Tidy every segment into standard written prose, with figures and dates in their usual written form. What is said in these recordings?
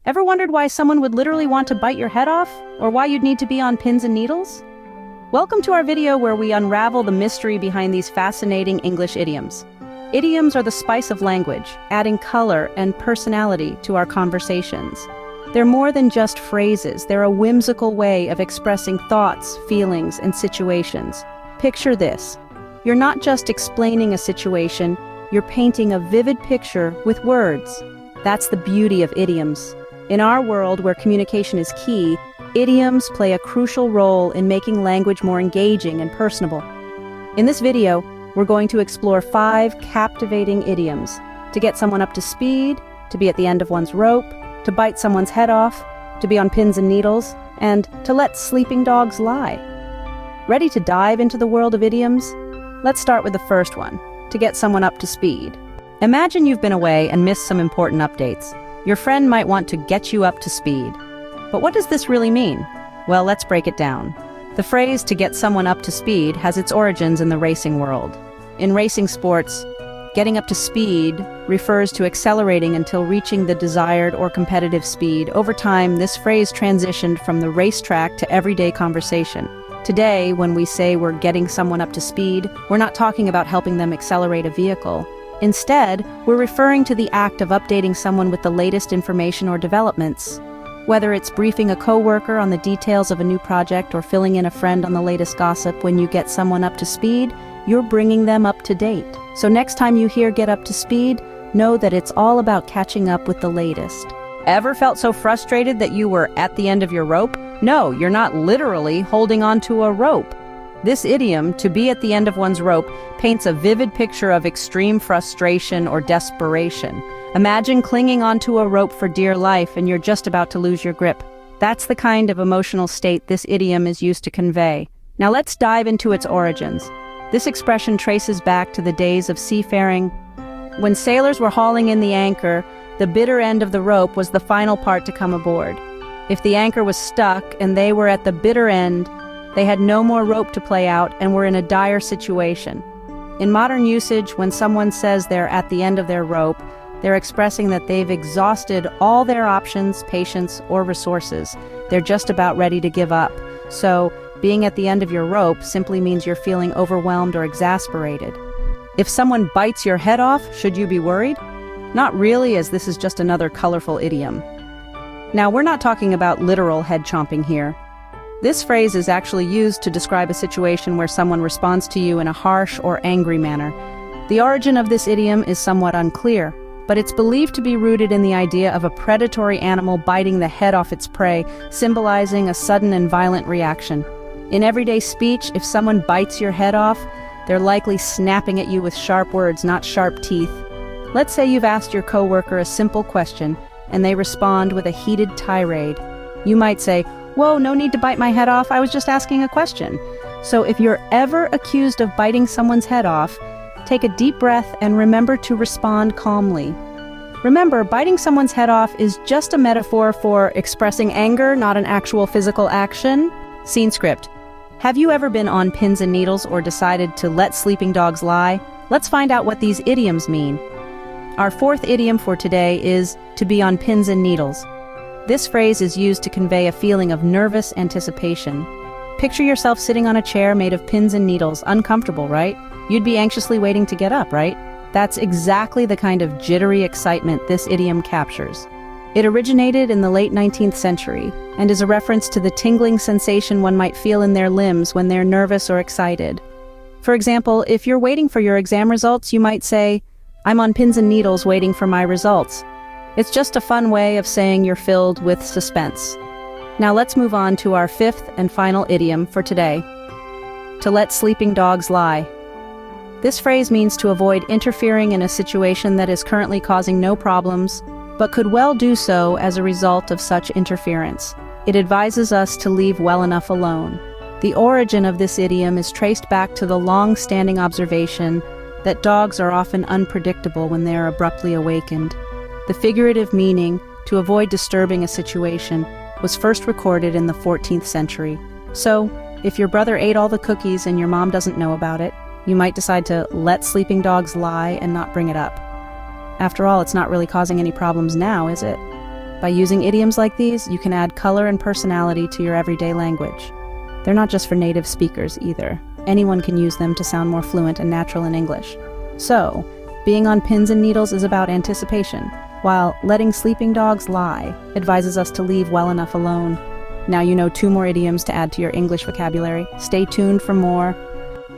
Ever wondered why someone would literally want to bite your head off? Or why you'd need to be on pins and needles? Welcome to our video where we unravel the mystery behind these fascinating English idioms. Idioms are the spice of language, adding color and personality to our conversations. They're more than just phrases, they're a whimsical way of expressing thoughts, feelings, and situations. Picture this. You're not just explaining a situation, you're painting a vivid picture with words. That's the beauty of idioms. In our world where communication is key, idioms play a crucial role in making language more engaging and personable. In this video, we're going to explore 5 captivating idioms to get someone up to speed, to be at the end of one's rope, to bite someone's head off, to be on pins and needles, and to let sleeping dogs lie. Ready to dive into the world of idioms? Let's start with the first one, to get someone up to speed. Imagine you've been away and missed some important updates. Your friend might want to get you up to speed. But what does this really mean? Well, let's break it down. The phrase "to get someone up to speed" has its origins in the racing world. In racing sports, getting up to speed refers to accelerating until reaching the desired or competitive speed. Over time, this phrase transitioned from the racetrack to everyday conversation. Today, when we say we're getting someone up to speed, we're not talking about helping them accelerate a vehicle. Instead, we're referring to the act of updating someone with the latest information or developments. Whether it's briefing a coworker on the details of a new project or filling in a friend on the latest gossip, when you get someone up to speed, you're bringing them up to date. So next time you hear "get up to speed," know that it's all about catching up with the latest. Ever felt so frustrated that you were at the end of your rope? No, you're not literally holding onto a rope. This idiom, "to be at the end of one's rope," paints a vivid picture of extreme frustration or desperation. Imagine clinging onto a rope for dear life and you're just about to lose your grip. That's the kind of emotional state this idiom is used to convey. Now let's dive into its origins. This expression traces back to the days of seafaring. When sailors were hauling in the anchor, the bitter end of the rope was the final part to come aboard. If the anchor was stuck and they were at the bitter end, they had no more rope to play out and were in a dire situation. In modern usage, when someone says they're at the end of their rope, they're expressing that they've exhausted all their options, patience, or resources. They're just about ready to give up. So, being at the end of your rope simply means you're feeling overwhelmed or exasperated. If someone bites your head off, should you be worried? Not really, as this is just another colorful idiom. Now, we're not talking about literal head chomping here. This phrase is actually used to describe a situation where someone responds to you in a harsh or angry manner. The origin of this idiom is somewhat unclear, but it's believed to be rooted in the idea of a predatory animal biting the head off its prey, symbolizing a sudden and violent reaction. In everyday speech, if someone bites your head off, they're likely snapping at you with sharp words, not sharp teeth. Let's say you've asked your coworker a simple question, and they respond with a heated tirade. You might say, "Whoa, no need to bite my head off, I was just asking a question." So if you're ever accused of biting someone's head off, take a deep breath and remember to respond calmly. Remember, biting someone's head off is just a metaphor for expressing anger, not an actual physical action. Scene script. Have you ever been on pins and needles or decided to let sleeping dogs lie? Let's find out what these idioms mean. Our 4th idiom for today is "to be on pins and needles." This phrase is used to convey a feeling of nervous anticipation. Picture yourself sitting on a chair made of pins and needles, uncomfortable, right? You'd be anxiously waiting to get up, right? That's exactly the kind of jittery excitement this idiom captures. It originated in the late 19th century and is a reference to the tingling sensation one might feel in their limbs when they're nervous or excited. For example, if you're waiting for your exam results, you might say, "I'm on pins and needles waiting for my results." It's just a fun way of saying you're filled with suspense. Now let's move on to our 5th and final idiom for today. To let sleeping dogs lie. This phrase means to avoid interfering in a situation that is currently causing no problems, but could well do so as a result of such interference. It advises us to leave well enough alone. The origin of this idiom is traced back to the long-standing observation that dogs are often unpredictable when they are abruptly awakened. The figurative meaning, to avoid disturbing a situation, was first recorded in the 14th century. So, if your brother ate all the cookies and your mom doesn't know about it, you might decide to let sleeping dogs lie and not bring it up. After all, it's not really causing any problems now, is it? By using idioms like these, you can add color and personality to your everyday language. They're not just for native speakers either. Anyone can use them to sound more fluent and natural in English. So, being on pins and needles is about anticipation, while letting sleeping dogs lie advises us to leave well enough alone. Now you know 2 more idioms to add to your English vocabulary. Stay tuned for more.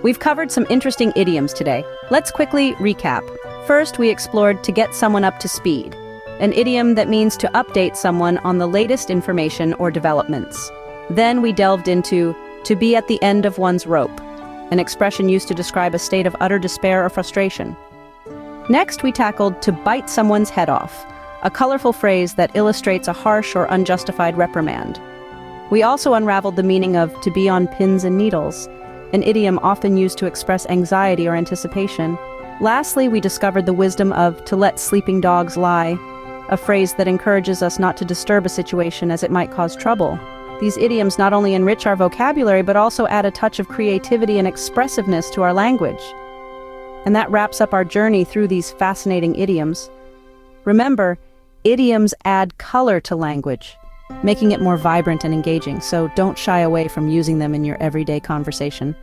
We've covered some interesting idioms today. Let's quickly recap. First, we explored to get someone up to speed, an idiom that means to update someone on the latest information or developments. Then we delved into to be at the end of one's rope, an expression used to describe a state of utter despair or frustration. Next, we tackled to bite someone's head off, a colorful phrase that illustrates a harsh or unjustified reprimand. We also unraveled the meaning of to be on pins and needles, an idiom often used to express anxiety or anticipation. Lastly, we discovered the wisdom of to let sleeping dogs lie, a phrase that encourages us not to disturb a situation as it might cause trouble. These idioms not only enrich our vocabulary, but also add a touch of creativity and expressiveness to our language. And that wraps up our journey through these fascinating idioms. Remember, idioms add color to language, making it more vibrant and engaging, so don't shy away from using them in your everyday conversation.